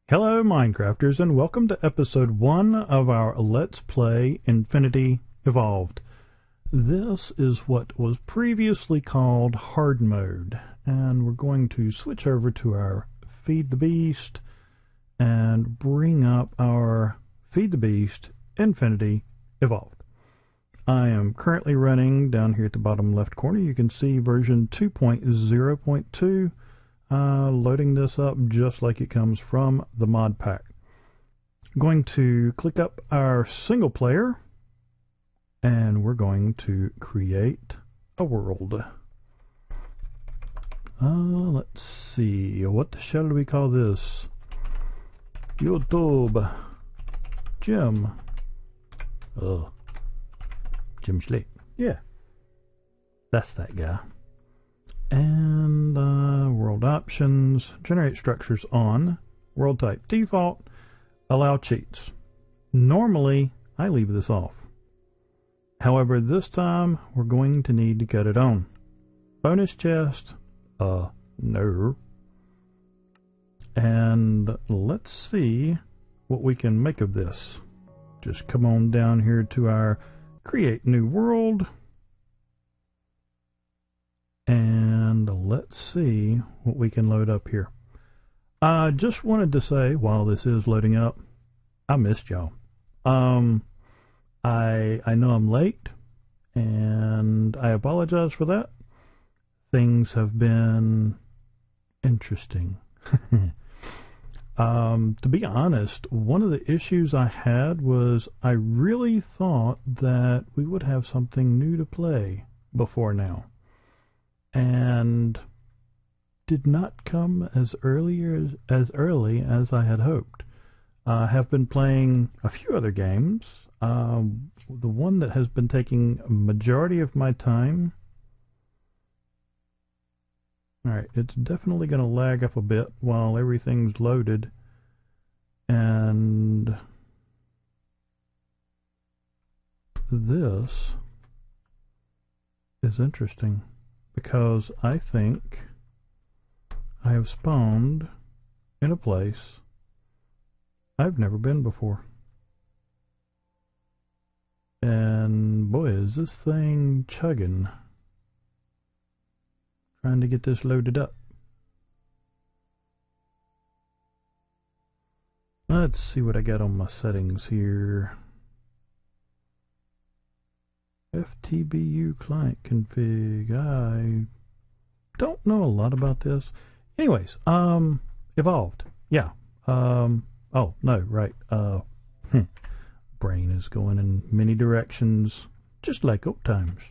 Hello, Minecrafters, and welcome to episode 1 of our Let's Play Infinity Evolved. This is what was previously called Hard Mode, and we're going to switch over to our Feed the Beast and bring up our Feed the Beast Infinity Evolved. I am currently running down here at the bottom left corner. You can see version 2.0.2. Loading this up just like it comes from the mod pack. I'm going to click up our single player and we're going to create a world. Let's see, what shall we call this? YouTube Jim. Jim Slate. Yeah, that's that guy. And world options, generate structures on, world type default, allow cheats. Normally, I leave this off. However, this time, we're going to need to cut it on. Bonus chest, no. And let's see what we can make of this. Just come on down here to our create new world. And let's see what we can load up here. I just wanted to say, while this is loading up, I missed y'all. I know I'm late, and I apologize for that. Things have been interesting. To be honest, one of the issues I had was I really thought that we would have something new to play before now. And did not come as early as I had hoped. I have been playing a few other games. The one that has been taking a majority of my time. Alright, it's definitely going to lag up a bit while everything's loaded. And this is interesting, because I think I have spawned in a place I've never been before. And boy, is this thing chugging. Trying to get this loaded up. Let's see what I got on my settings here. FTBU client config. I don't know a lot about this. Anyways, evolved. Yeah. Oh, no, right. Brain is going in many directions, just like old times.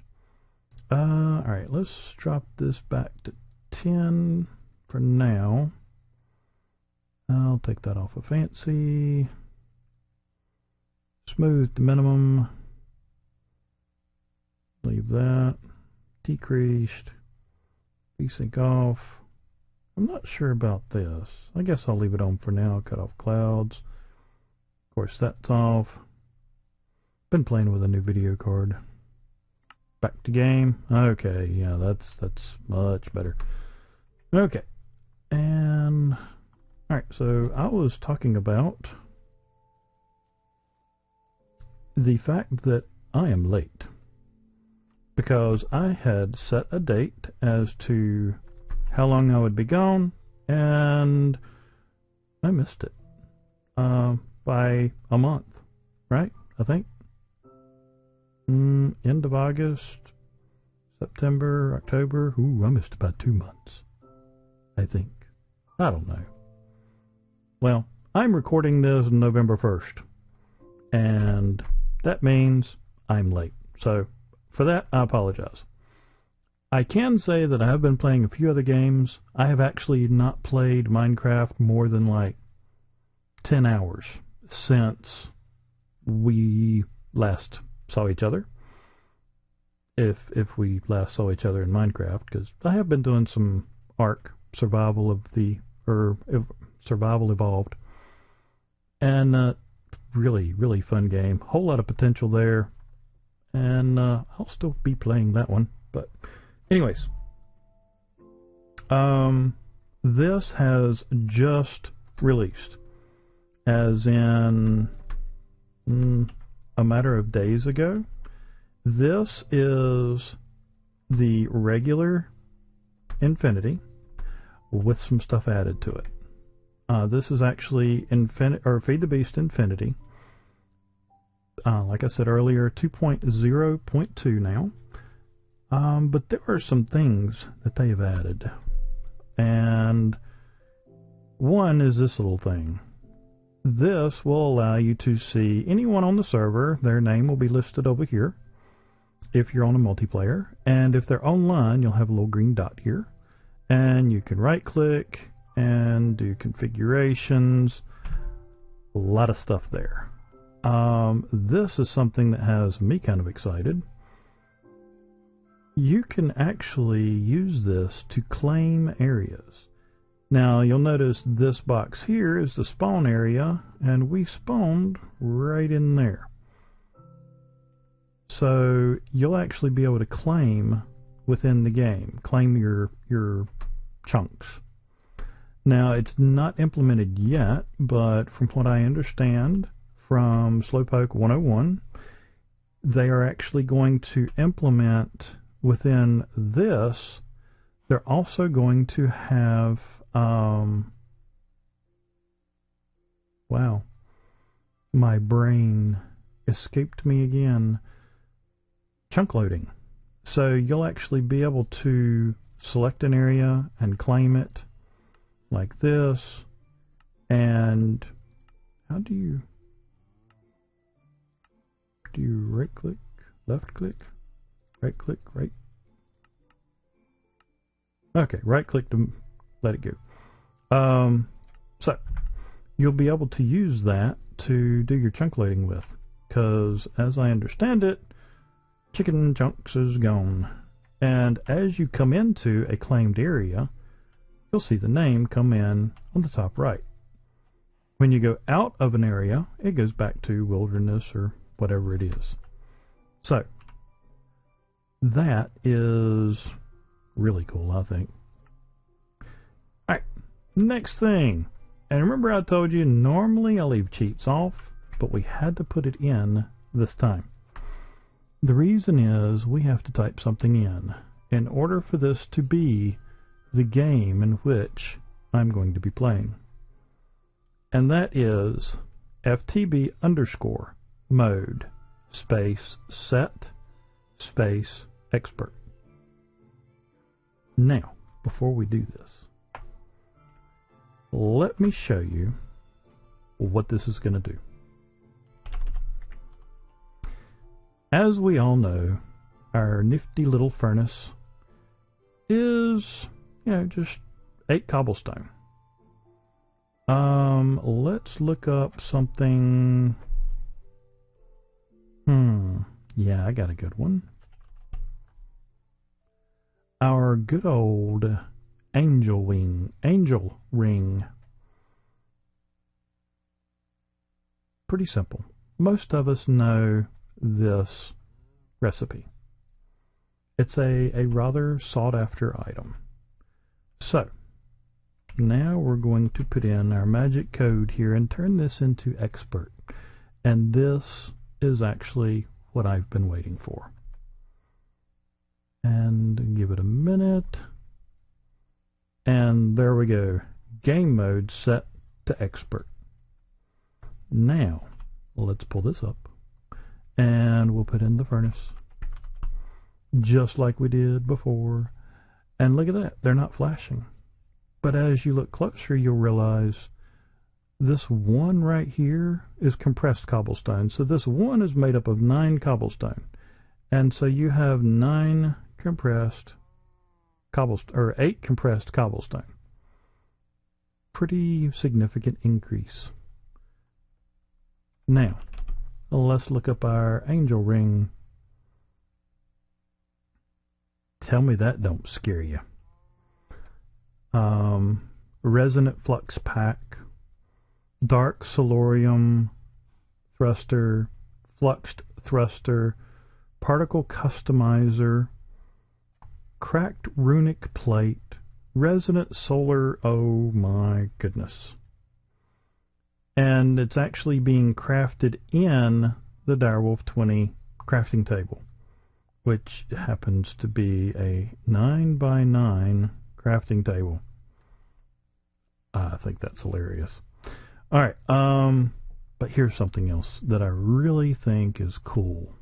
Alright, let's drop this back to 10 for now. I'll take that off of fancy. Smooth to minimum. Leave that. Decreased. Desync off. I'm not sure about this. I guess I'll leave it on for now. Cut off clouds. Of course, that's off. Been playing with a new video card. Back to game. Okay, yeah, that's much better. Okay. And alright, so I was talking about the fact that I am late. Because I had set a date as to how long I would be gone, and I missed it by a month, right? I think. End of August, September, October. Ooh, I missed about 2 months, I think. I don't know. Well, I'm recording this November 1st, and that means I'm late. So for that, I apologize. I can say that I have been playing a few other games. I have actually not played Minecraft more than like 10 hours since we last saw each other. If we last saw each other in Minecraft, because I have been doing some Ark Survival Evolved. And really, really fun game. Whole lot of potential there. And I'll still be playing that one. But anyways, this has just released. as in a matter of days ago. This is the regular Infinity with some stuff added to it. This is actually Feed the Beast Infinity. Like I said earlier, 2.0.2 now. But there are some things that they have added. And one is this little thing. This will allow you to see anyone on the server. Their name will be listed over here if you're on a multiplayer. And if they're online, you'll have a little green dot here. And you can right click and do configurations. A lot of stuff there. This is something that has me kind of excited. You can actually use this to claim areas. Now you'll notice this box here is the spawn area, and we spawned right in there. So you'll actually be able to claim within the game, claim your chunks. Now it's not implemented yet, but from what I understand from Slowpoke 101, they are actually going to implement within this. They're also going to have wow, my brain escaped me again. Chunk loading. So you'll actually be able to select an area and claim it like this. And how do you right click, left click, right click, right? Okay, right click to let it go. So you'll be able to use that to do your chunk loading with, because as I understand it, chicken chunks is gone. And as you come into a claimed area, you'll see the name come in on the top right. When you go out of an area, it goes back to wilderness or whatever it is. So that is really cool, I think. Alright, next thing. And remember I told you normally I leave cheats off, but we had to put it in this time. The reason is we have to type something in order for this to be the game in which I'm going to be playing. And that is FTB underscore mode space set space expert. Now, before we do this, let me show you what this is going to do. As we all know, our nifty little furnace is, just 8 cobblestone. Let's look up something. Yeah, I got a good one. Our good old angel ring. Pretty simple. Most of us know this recipe. It's a rather sought after item. So now we're going to put in our magic code here and turn this into expert. And this is actually what I've been waiting for. And give it a minute. And there we go. Game mode set to expert. Now, let's pull this up. And we'll put in the furnace. Just like we did before. And look at that. They're not flashing. But as you look closer, you'll realize this one right here is compressed cobblestone. So this one is made up of 9 cobblestone. And so you have 9 compressed cobblestone, or 8 compressed cobblestone. Pretty significant increase. Now, let's look up our angel ring. Tell me that don't scare you. Resonant flux pack, dark solarium thruster, fluxed thruster, particle customizer, cracked runic plate, resonant solar. Oh my goodness. and it's actually being crafted in the Direwolf 20 crafting table, which happens to be a 9x9 crafting table. I think that's hilarious. All right, but here's something else that I really think is cool.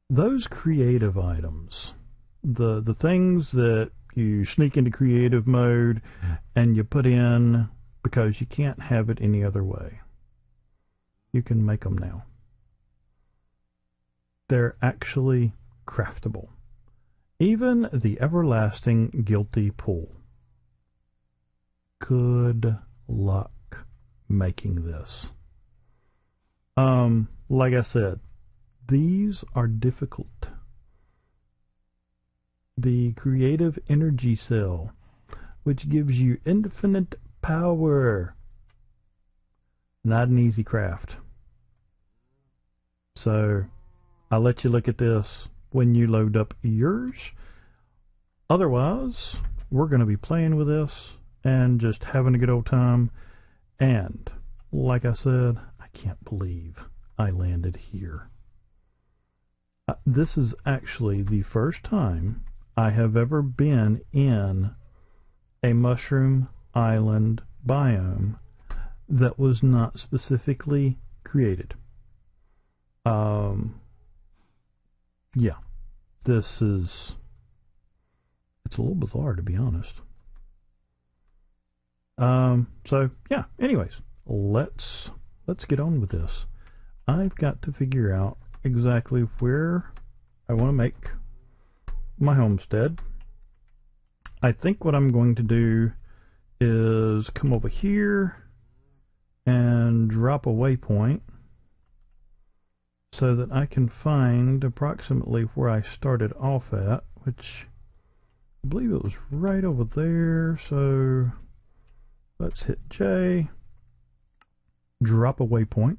Those creative items, the things that you sneak into creative mode and you put in because you can't have it any other way. You can make them now. They're actually craftable. Even the everlasting guilty pool. Good luck making this. Like I said, these are difficult. The creative energy cell, which gives you infinite power. Not an easy craft. So I'll let you look at this when you load up yours. Otherwise, we're going to be playing with this and just having a good old time. And like I said, I can't believe I landed here. This is actually the first time I have ever been in a mushroom island biome that was not specifically created. Yeah, it's a little bizarre, to be honest. So yeah, anyways, let's get on with this. I've got to figure out exactly where I want to make my homestead. I think what I'm going to do is come over here and drop a waypoint so that I can find approximately where I started off at, which I believe it was right over there. So let's hit J, drop a waypoint.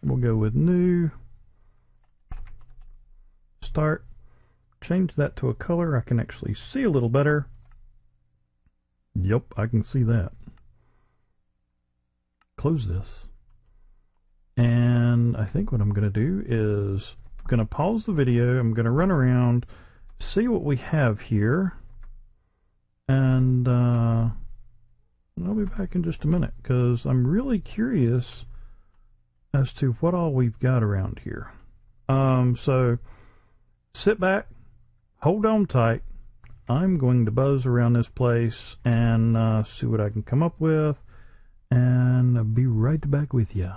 We'll go with new, start, change that to a color I can actually see a little better. Yep, I can see that. Close this. And I think what I'm going to do is I'm going to pause the video. I'm going to run around, see what we have here. And I'll be back in just a minute because I'm really curious as to what all we've got around here. So sit back, hold on tight. I'm going to buzz around this place and see what I can come up with, and I'll be right back with you.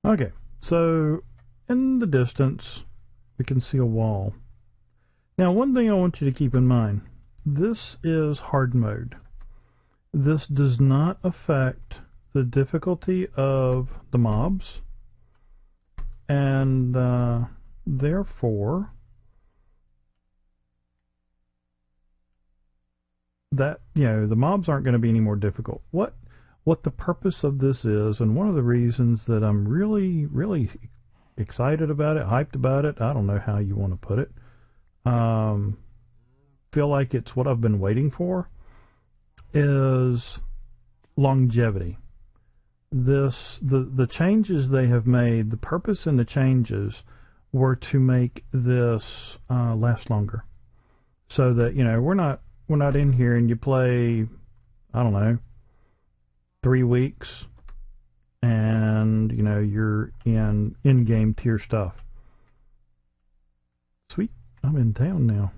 Okay, so in the distance, we can see a wall. Now, one thing I want you to keep in mind, this is hard mode. This does not affect the difficulty of the mobs, and therefore, that, the mobs aren't going to be any more difficult. What the purpose of this is, and one of the reasons that I'm really, really excited about it, hyped about it, I don't know how you want to put it, feel like it's what I've been waiting for, is longevity. The changes they have made, the purpose in the changes were to make this last longer, so that we're not in here and you play, I don't know, 3 weeks and you're in game tier stuff. Sweet, I'm in town now.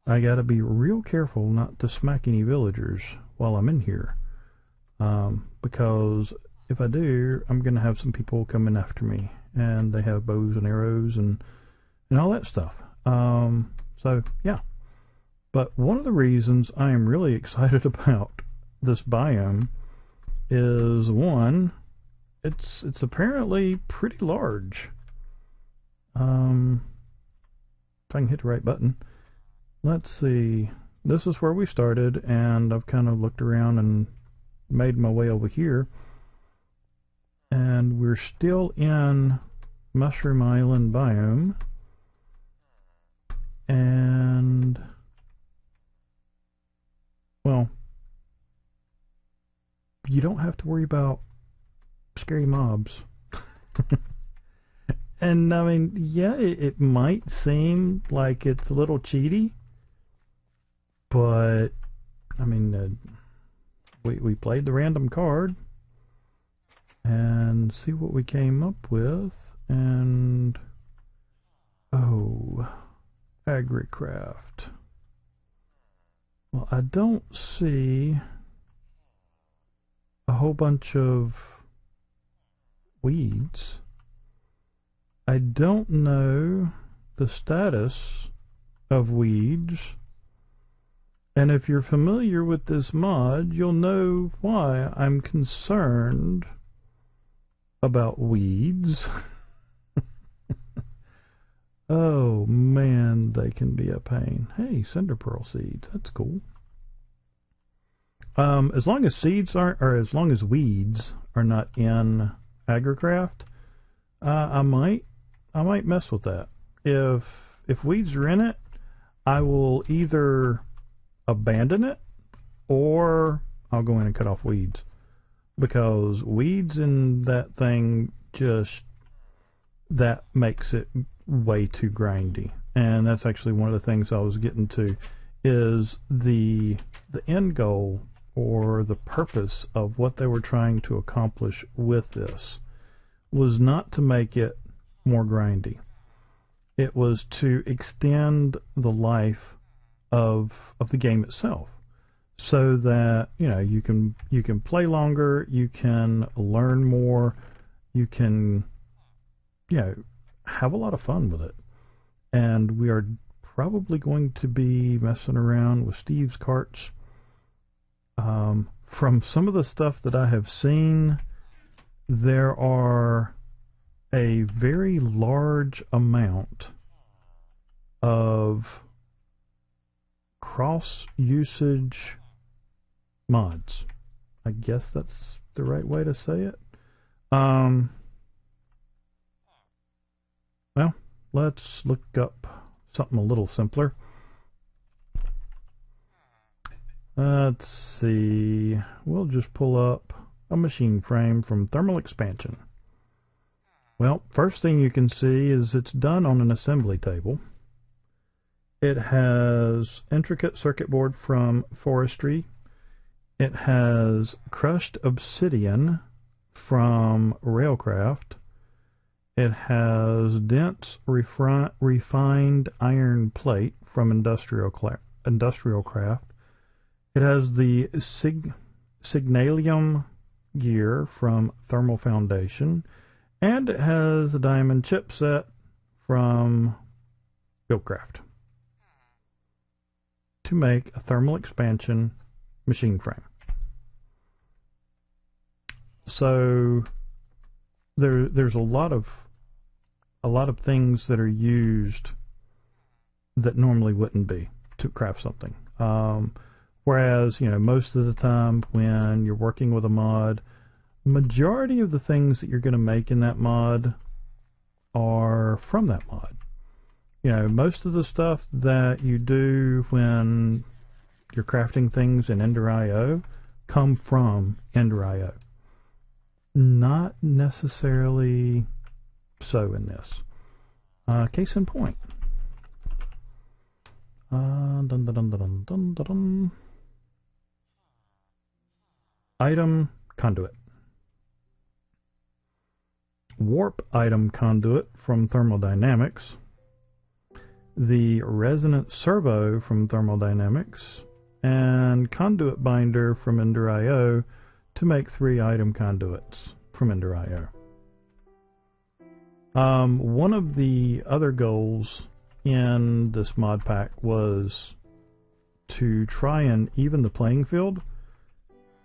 I gotta be real careful not to smack any villagers while I'm in here, because if I do, I'm gonna have some people coming after me, and they have bows and arrows and all that stuff. So, yeah. But one of the reasons I am really excited about this biome is, one, it's apparently pretty large. If I can hit the right button. Let's see. This is where we started, and I've kind of looked around and made my way over here. And we're still in Mushroom Island biome. And, well, you don't have to worry about scary mobs. And, I mean, yeah, it might seem like it's a little cheaty, but, I mean, we played the random card and see what we came up with, and, oh, Agricraft. Well, I don't see a whole bunch of weeds. I don't know the status of weeds, and if you're familiar with this mod, you'll know why I'm concerned about weeds. Oh man, they can be a pain. Hey, cinder pearl seeds, that's cool. As long as seeds aren't, or as long as weeds are not in Agricraft, I might mess with that. If weeds are in it, I will either abandon it or I'll go in and cut off weeds, because weeds in that thing that makes it way too grindy. And that's actually one of the things I was getting to, is the end goal or the purpose of what they were trying to accomplish with this was not to make it more grindy. It was to extend the life of the game itself, so that you can play longer, you can learn more, you can have a lot of fun with it. And we are probably going to be messing around with Steve's carts. From some of the stuff that I have seen, there are a very large amount of cross-usage mods. I guess that's the right way to say it. Well, let's look up something a little simpler. Let's see. We'll just pull up a machine frame from Thermal Expansion. Well, first thing you can see is it's done on an assembly table. It has intricate circuit board from Forestry. It has crushed obsidian from Railcraft. It has dense refined iron plate from Industrial Craft. It has the Signalium gear from Thermal Foundation, and it has a diamond chipset from Buildcraft to make a Thermal Expansion machine frame. So there's a lot of things that are used that normally wouldn't be to craft something. Whereas, most of the time when you're working with a mod, majority of the things that you're going to make in that mod are from that mod. Most of the stuff that you do when you're crafting things in Ender.io come from Ender.io. Not necessarily so in this. Case in point. Item conduit. Warp item conduit from Thermodynamics. The resonant servo from Thermodynamics. And conduit binder from Ender.io to make 3 item conduits from Ender.io. One of the other goals in this mod pack was to try and even the playing field.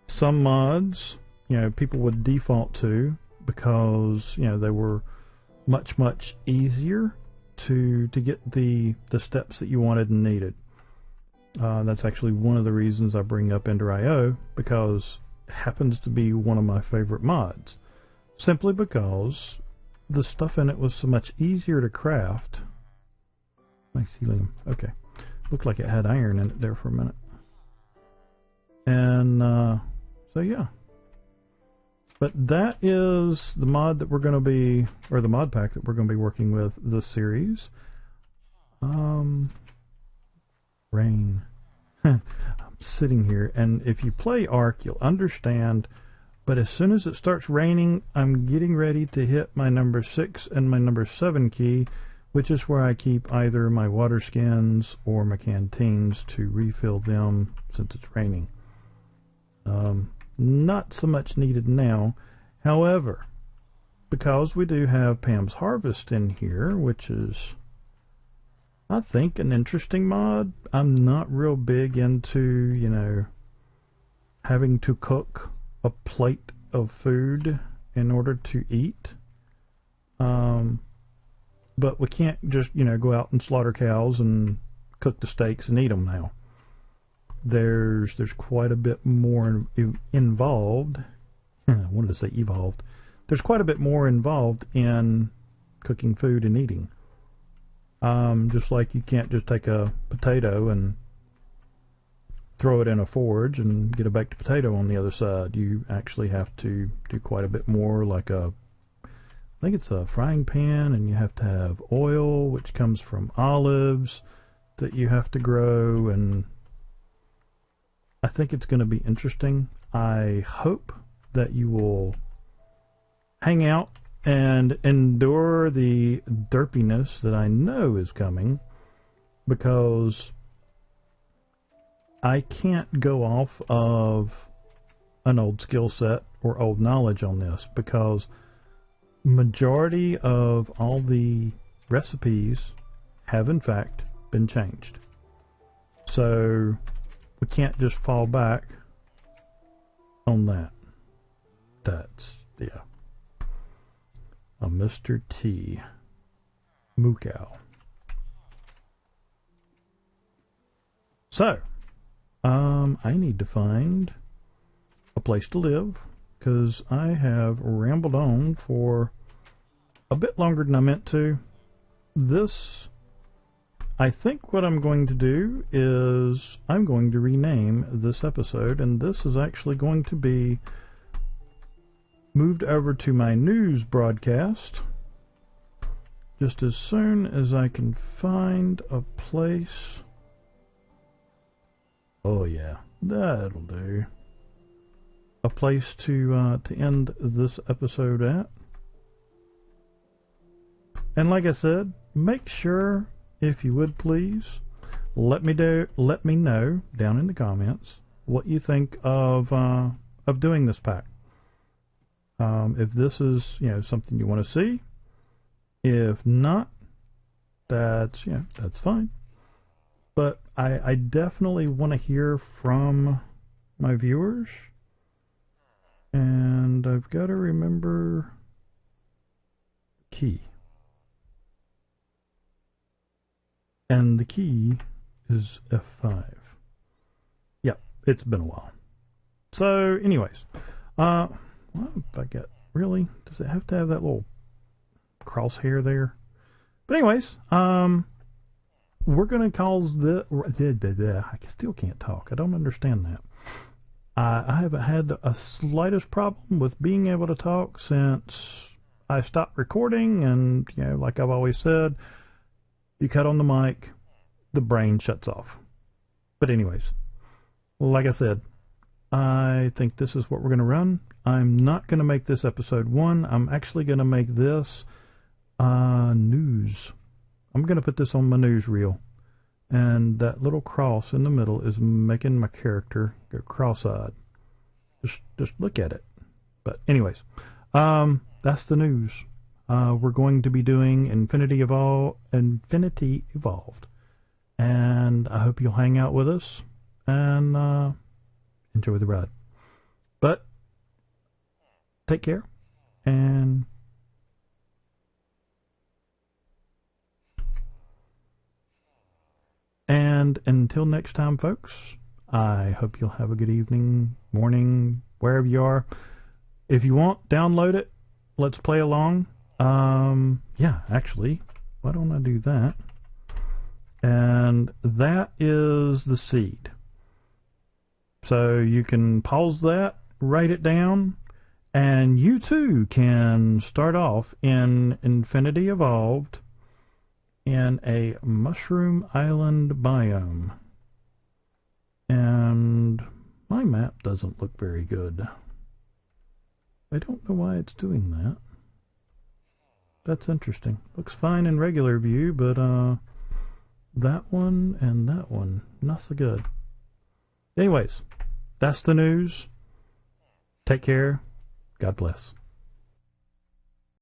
Some mods, people would default to because, they were much easier to get the steps that you wanted and needed. That's actually one of the reasons I bring up Ender.io, because it happens to be one of my favorite mods. Simply because the stuff in it was so much easier to craft. Mycelium. Okay. Looked like it had iron in it there for a minute. And, so yeah. But that is the mod that we're going to be, or the mod pack that we're going to be working with this series. Rain. I'm sitting here, and if you play Ark, you'll understand. But as soon as it starts raining, I'm getting ready to hit my number 6 and my number 7 key, which is where I keep either my water skins or my canteens to refill them since it's raining. Not so much needed now. However, because we do have Pam's Harvest in here, which is, I think, an interesting mod. I'm not real big into, having to cook a plate of food in order to eat. But we can't just, go out and slaughter cows and cook the steaks and eat them now. There's quite a bit more involved. I wanted to say evolved. There's quite a bit more involved in cooking food and eating. Just like you can't just take a potato and throw it in a forge and get a baked potato on the other side. You actually have to do quite a bit more, like I think it's a frying pan, and you have to have oil, which comes from olives that you have to grow, and I think it's going to be interesting. I hope that you will hang out and endure the derpiness that I know is coming, because I can't go off of an old skill set or old knowledge on this, because majority of all the recipes have in fact been changed. So we can't just fall back on that. That's, yeah. A Mr. T. Mookow. So, I need to find a place to live, because I have rambled on for a bit longer than I meant to. I think what I'm going to do is I'm going to rename this episode, and this is actually going to be moved over to my news broadcast just as soon as I can find a place. Oh yeah, that'll do. A place to end this episode at. And like I said, make sure, if you would please, let me know down in the comments what you think of doing this pack. If this is something you want to see. If not, that's fine. But I definitely want to hear from my viewers, and I've got to remember key. And the key is F5. Yep, it's been a while. So, anyways, well, if I get, really, does it have to have that little crosshair there? But anyways, we're gonna call I still can't talk. I don't understand that. I haven't had the slightest problem with being able to talk since I stopped recording, and like I've always said, you cut on the mic, the brain shuts off. But anyways, like I said, I think this is what we're going to run. I'm not going to make this episode 1. I'm actually going to make this news. I'm going to put this on my news reel. And that little cross in the middle is making my character go cross-eyed. Just look at it. But anyways, that's the news. we're going to be doing Infinity Evolved. And I hope you'll hang out with us and enjoy the ride. But take care, and until next time, folks, I hope you'll have a good evening, morning, wherever you are. If you want, download it. Let's play along. Yeah, actually, why don't I do that? And that is the seed. So you can pause that, write it down, and you too can start off in Infinity Evolved in a Mushroom Island biome. And my map doesn't look very good. I don't know why it's doing that. That's interesting. Looks fine in regular view, but that one and that one, not so good. Anyways, that's the news. Take care. God bless.